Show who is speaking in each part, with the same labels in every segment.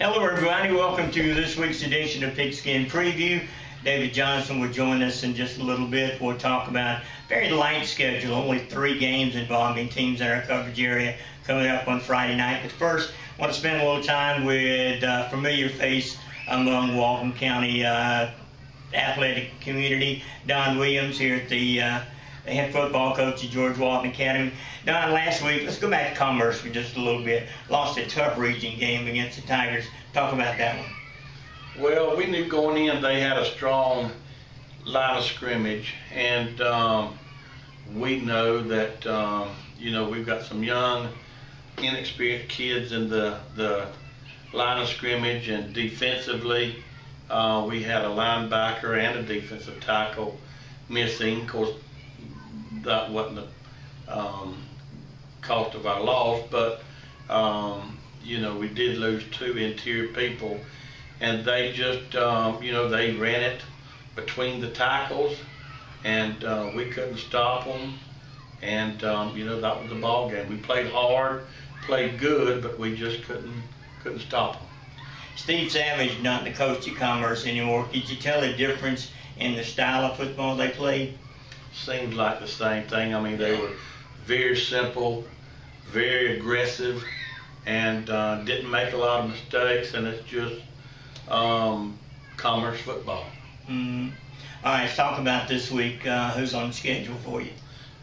Speaker 1: Hello everybody, welcome to this week's edition of Pigskin Preview. David Johnson will join us in just a little bit. We'll talk about a very light schedule, only 3 games involving teams in our coverage area coming up on Friday night. But first, I want to spend a little time with a familiar face among Walton County athletic community, Don Williams here at the head football coach at George Walton Academy. Don, last week, let's go back to Commerce for just a little bit. Lost a tough region game against the Tigers. Talk about that one.
Speaker 2: Well, we knew going in they had a strong line of scrimmage, and we know that we've got some young, inexperienced kids in the line of scrimmage, and defensively we had a linebacker and a defensive tackle missing. Of course, that wasn't the cost of our loss, but we did lose 2 interior people, and they just they ran it between the tackles, and we couldn't stop them, and that was the ball game. We played hard, played good, but we just couldn't stop them.
Speaker 1: Steve Savage not the coach at Commerce anymore. Could you tell the difference in the style of football they played?
Speaker 2: Seems like the same thing. I mean, they were very simple, very aggressive, and didn't make a lot of mistakes, and it's just Commerce football.
Speaker 1: Mm-hmm. All right, let's talk about this week. Who's on the schedule for you?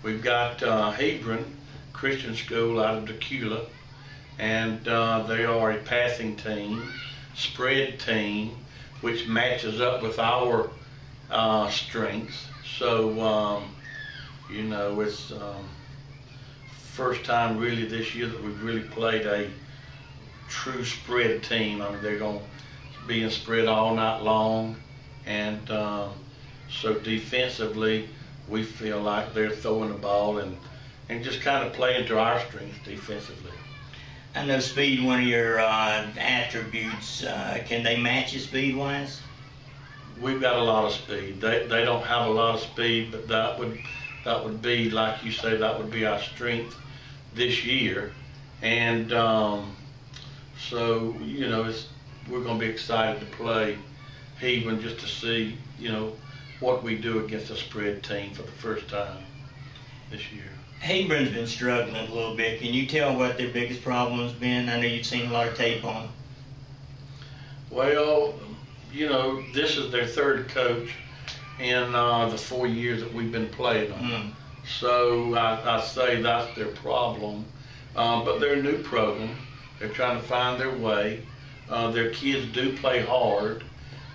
Speaker 2: We've got Hebron Christian School out of Decula, and they are a passing team, spread team, which matches up with our strengths. So, it's first time really this year that we've really played a true spread team. I mean, they're going to be in spread all night long, and so defensively we feel like they're throwing the ball and just kind of playing to our strengths defensively.
Speaker 1: I know speed, one of your attributes. Can they match you speed-wise?
Speaker 2: We've got a lot of speed. They don't have a lot of speed, but that would be, like you say, that would be our strength this year. And so we're going to be excited to play Hebron just to see what we do against a spread team for the first time this year. Hebron's
Speaker 1: been struggling a little bit. Can you tell what their biggest problem has been? I know you've seen a lot of tape on them.
Speaker 2: Well, this is their 3rd coach in the 4 years that we've been playing them. So I say that's their problem. But they're a new program. They're trying to find their way. Their kids do play hard,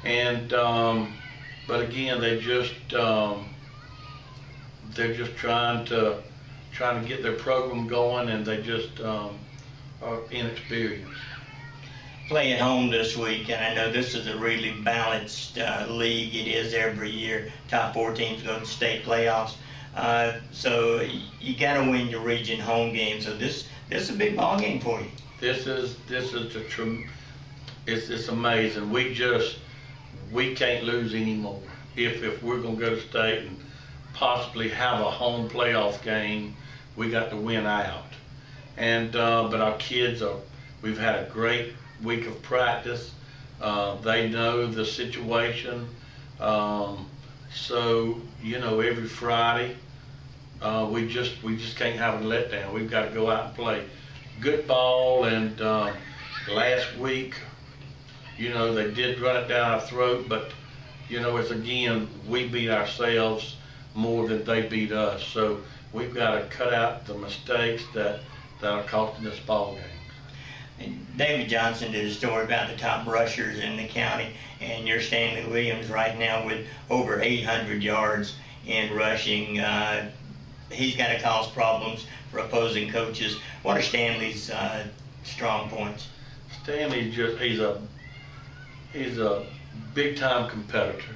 Speaker 2: and but again, they're just trying to get their program going, and they just are inexperienced.
Speaker 1: Play at home this week, and I know this is a really balanced league. It is every year. Top 4 teams go to state playoffs. So you got to win your region home game. So this is a big ball game for you.
Speaker 2: This is it's amazing. We can't lose anymore. If we're going to go to state and possibly have a home playoff game, we got to win out. And but our kids we've had a great week of practice. They know the situation. So every Friday we just can't have a letdown. We've got to go out and play good ball. And last week, they did run it down our throat, but it's again, we beat ourselves more than they beat us. So we've got to cut out the mistakes that are costing us ball games.
Speaker 1: And David Johnson did a story about the top rushers in the county, and you're Stanley Williams right now with over 800 yards in rushing. He's got to cause problems for opposing coaches. What are Stanley's strong points?
Speaker 2: Stanley's he's a big-time competitor.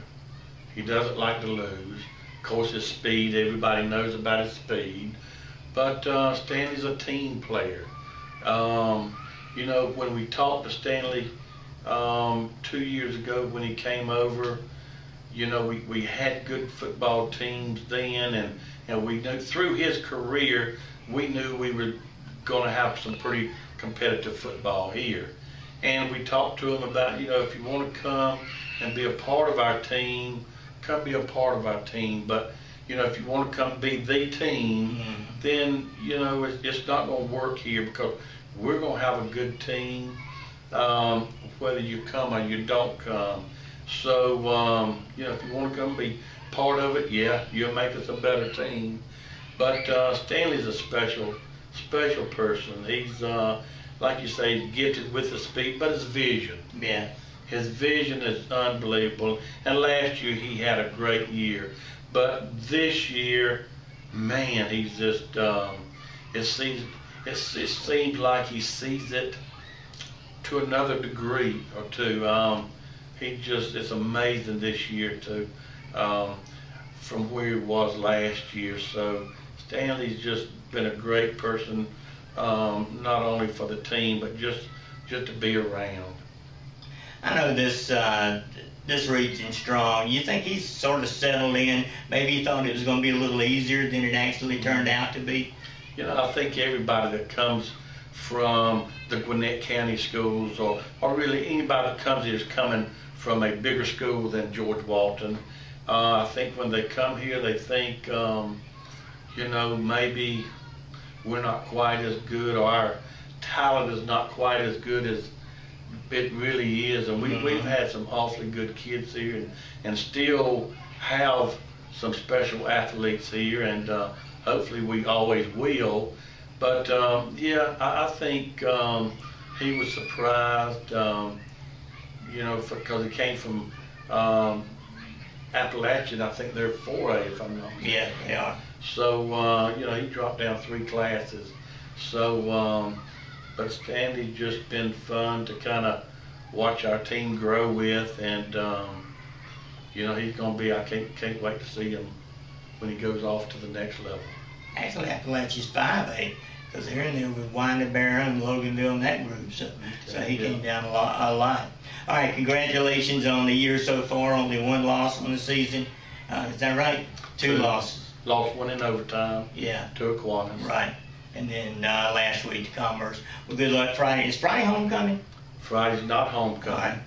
Speaker 2: He doesn't like to lose. Of course, his speed, everybody knows about his speed. But Stanley's a team player. When we talked to Stanley 2 years ago when he came over, we had good football teams then, and we knew through his career, we knew we were going to have some pretty competitive football here. And we talked to them about, if you want to come and be a part of our team, come be a part of our team. But, if you want to come be the team, then, it's not going to work here, because we're going to have a good team, whether you come or you don't come. So, if you want to come be part of it, yeah, you'll make us a better team. But Stanley's a special person. He's, like you say, he's gifted with the speed, but his vision.
Speaker 1: Yeah. His
Speaker 2: vision is unbelievable. And last year he had a great year. But this year, man, he's just, it seems like he sees it to another degree or two. It's amazing this year too, from where he was last year. So Stanley's just been a great person, not only for the team, but just to be around.
Speaker 1: I know this region's strong. You think he's sort of settled in? Maybe he thought it was going to be a little easier than it actually turned out to be?
Speaker 2: I think everybody that comes from the Gwinnett County schools, or really anybody that comes here is coming from a bigger school than George Walton. I think when they come here, they think, maybe we're not quite as good, or our talent is not quite as good as it really is. And we've had some awfully good kids here, and still have some special athletes here, and hopefully we always will. But I think he was surprised, because he came from Appalachian. I think they're 4A, if I'm not mistaken.
Speaker 1: Yeah, they are.
Speaker 2: So, he dropped down 3 classes. So, but Stanley's just been fun to kind of watch our team grow with, and, he's going to be, I can't wait to see him when he goes off to the next level.
Speaker 1: Actually, Appalachia's 5A, because they're in there with Winderberry and Loganville and that group, so he came down a lot. All right, congratulations on the year so far. Only 1 loss on the season. Is that right? 2 losses.
Speaker 2: Lost 1 in overtime.
Speaker 1: Yeah.
Speaker 2: To Aquinas.
Speaker 1: Right. And then last week to Commerce. Well, good luck Friday. Is Friday homecoming?
Speaker 2: Friday's not homecoming.
Speaker 1: Right.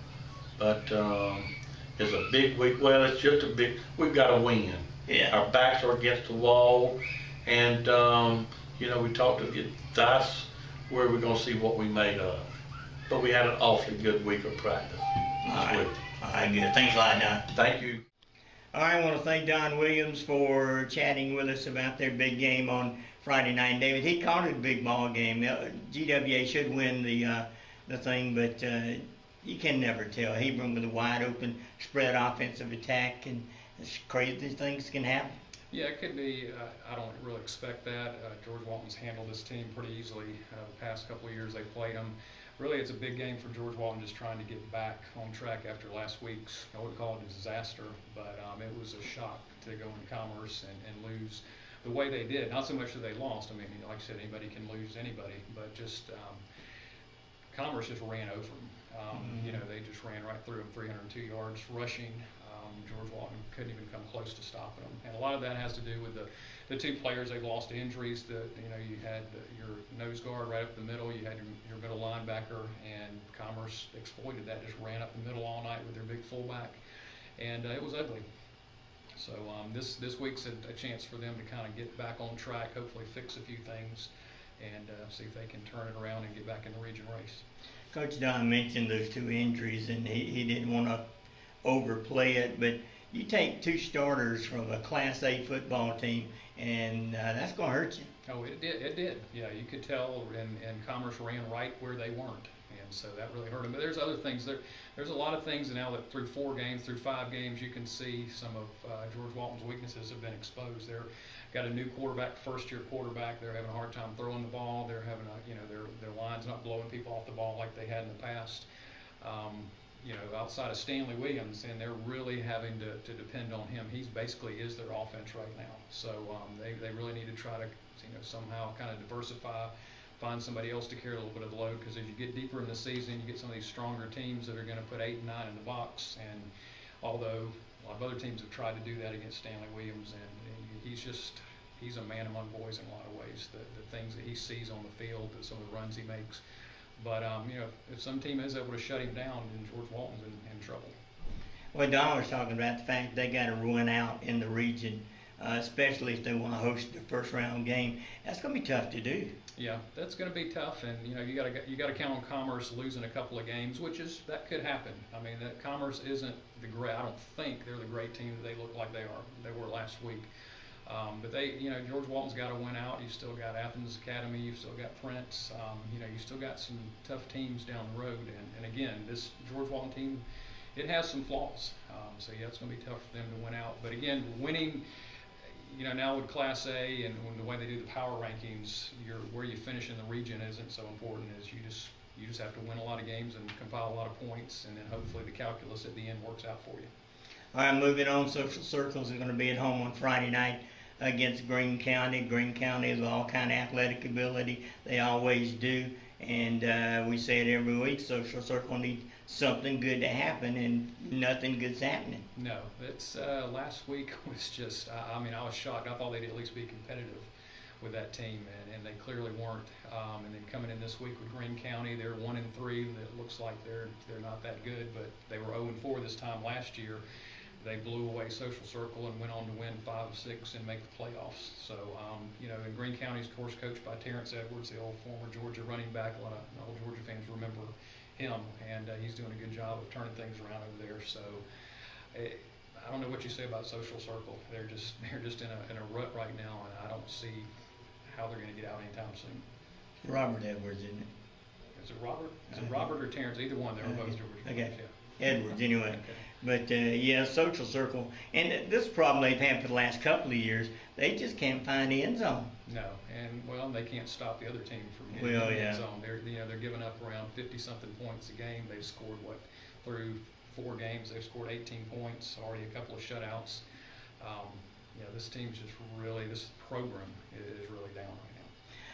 Speaker 2: But it's a big week. Well, it's just we've got to win.
Speaker 1: Yeah.
Speaker 2: Our backs are against the wall. And, we talked to that's where we're going to see what we made of. But we had an awfully good week of practice this week.
Speaker 1: All right, good. Thanks a lot, Don.
Speaker 2: Thank you.
Speaker 1: All right, I want to thank Don Williams for chatting with us about their big game on Friday night. David, he called it a big ball game. GWA should win the thing, but you can never tell. Hebron with a wide open spread offensive attack, and crazy things can happen.
Speaker 3: Yeah, it could be. I don't really expect that. George Walton's handled this team pretty easily the past couple of years they played them. Really, it's a big game for George Walton, just trying to get back on track after last week's, I would call it a disaster, but it was a shock to go into Commerce and lose the way they did. Not so much that they lost. I mean, like I said, anybody can lose anybody, but just Commerce just ran over them. They just ran right through them, 302 yards rushing. George Walton couldn't even come close to stopping them, and a lot of that has to do with the 2 players they've lost to injuries. You had your nose guard right up the middle, you had your middle linebacker, and Commerce exploited that, just ran up the middle all night with their big fullback, and it was ugly. So this week's a chance for them to kind of get back on track, hopefully fix a few things, and see if they can turn it around and get back in the region race.
Speaker 1: Coach Don mentioned those 2 injuries, and he didn't want to overplay it, but you take 2 starters from a Class A football team, and that's going to hurt you.
Speaker 3: Oh, it did. Yeah, you could tell, and Commerce ran right where they weren't, and so that really hurt them. But there's other things. There's a lot of things now that through 5 games, you can see some of George Walton's weaknesses have been exposed. They're got a new quarterback, first-year quarterback. They're having a hard time throwing the ball. They're having their line's not blowing people off the ball like they had in the past. Outside of Stanley Williams, and they're really having to depend on him. He basically is their offense right now. So they really need to try to somehow kind of diversify, find somebody else to carry a little bit of the load, because as you get deeper in the season, you get some of these stronger teams that are going to put 8 and 9 in the box. And although a lot of other teams have tried to do that against Stanley Williams, and he's a man among boys in a lot of ways. The things that he sees on the field, some of the runs he makes, But you know, if some team is able to shut him down, then George Walton's in trouble.
Speaker 1: Well, Don was talking about the fact they got to run out in the region, especially if they want to host the first round game. That's going to be tough to do.
Speaker 3: Yeah, that's going to be tough, and you know, you got to count on Commerce losing a couple of games, that could happen. I mean, that Commerce isn't I don't think they're the great team that they look like they were last week. But you know, George Walton's got to win out. You've still got Athens Academy. You've still got Prince. You know, you still got some tough teams down the road. And again, this George Walton team, it has some flaws. So yeah, it's going to be tough for them to win out. But again, winning, you know, now with Class A and the way they do the power rankings, where you finish in the region isn't so important. As you just have to win a lot of games and compile a lot of points, and then hopefully the calculus at the end works out for you.
Speaker 1: All right, moving on. Social Circles are going to be at home on Friday night against Greene County. Greene County has all kind of athletic ability. They always do. And we say it every week, Social Circle needs something good to happen, and nothing good's happening.
Speaker 3: No, it's last week was just, I mean, I was shocked. I thought they'd at least be competitive with that team, and they clearly weren't. And then coming in this week with Greene County, they're 1-3. It looks like they're not that good, but they were 0-4 this time last year. They blew away Social Circle and went on to win 5 of 6 and make the playoffs. So, you know, in Greene County, of course, coached by Terrence Edwards, the old former Georgia running back. A lot of old Georgia fans remember him, and he's doing a good job of turning things around over there. So, I don't know what you say about Social Circle. They're just in a rut right now, and I don't see how they're going to get out anytime soon.
Speaker 1: Robert Edwards, isn't it?
Speaker 3: Is it Robert? Is it Robert or Terrence? Either one. They're both Georgia.
Speaker 1: Okay.
Speaker 3: Yeah.
Speaker 1: Edwards, anyway.
Speaker 3: Okay.
Speaker 1: But yeah, Social Circle, and this problem they've had for the last couple of years, they just can't find the end zone.
Speaker 3: No, and well, they can't stop the other team from getting in the end zone. They're giving up around 50-something points a game. They've scored through 4 games. They've scored 18 points, already a couple of shutouts. You know, this team's just this program is really down right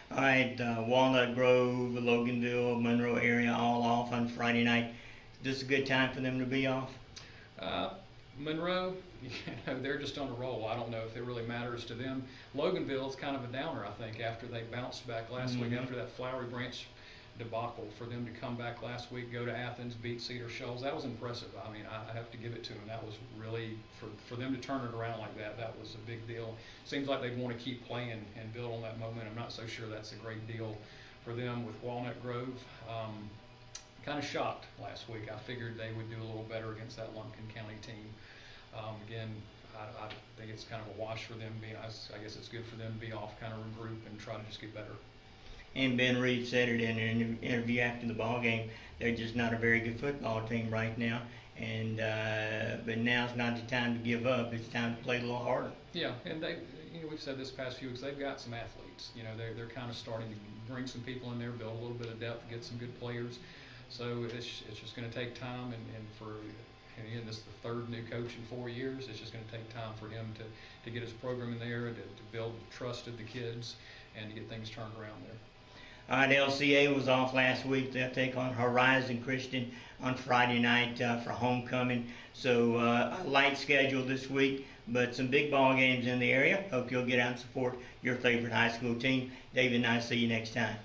Speaker 3: now.
Speaker 1: All right, Walnut Grove, Loganville, Monroe area, all off on Friday night. This is a good time for them to be off?
Speaker 3: Monroe, you know, they're just on a roll. I don't know if it really matters to them. Loganville's kind of a downer, I think, after they bounced back last week after that Flowery Branch debacle. For them to come back last week, go to Athens, beat Cedar Shoals, that was impressive. I mean, I have to give it to them. That was really, for them to turn it around like that, that was a big deal. Seems like they'd want to keep playing and build on that momentum. I'm not so sure that's a great deal for them with Walnut Grove. Kind of shocked last week. I figured they would do a little better against that Lumpkin County team. Again, I think it's kind of a wash for them. I guess it's good for them to be off, kind of regroup, and try to just get better.
Speaker 1: And Ben Reed said it in an interview after the ball game. They're just not a very good football team right now, and but now's not the time to give up. It's time to play a little harder.
Speaker 3: Yeah, and we've said this past few weeks, they've got some athletes. You know, they're kind of starting to bring some people in there, build a little bit of depth, get some good players. So it's just going to take time, and again, this is the 3rd new coach in 4 years. It's just going to take time for him to get his program in there, to build trust of the kids, and to get things turned around there.
Speaker 1: All right, LCA was off last week. They'll take on Horizon Christian on Friday night for homecoming. So a light schedule this week, but some big ball games in the area. Hope you'll get out and support your favorite high school team. David and I see you next time.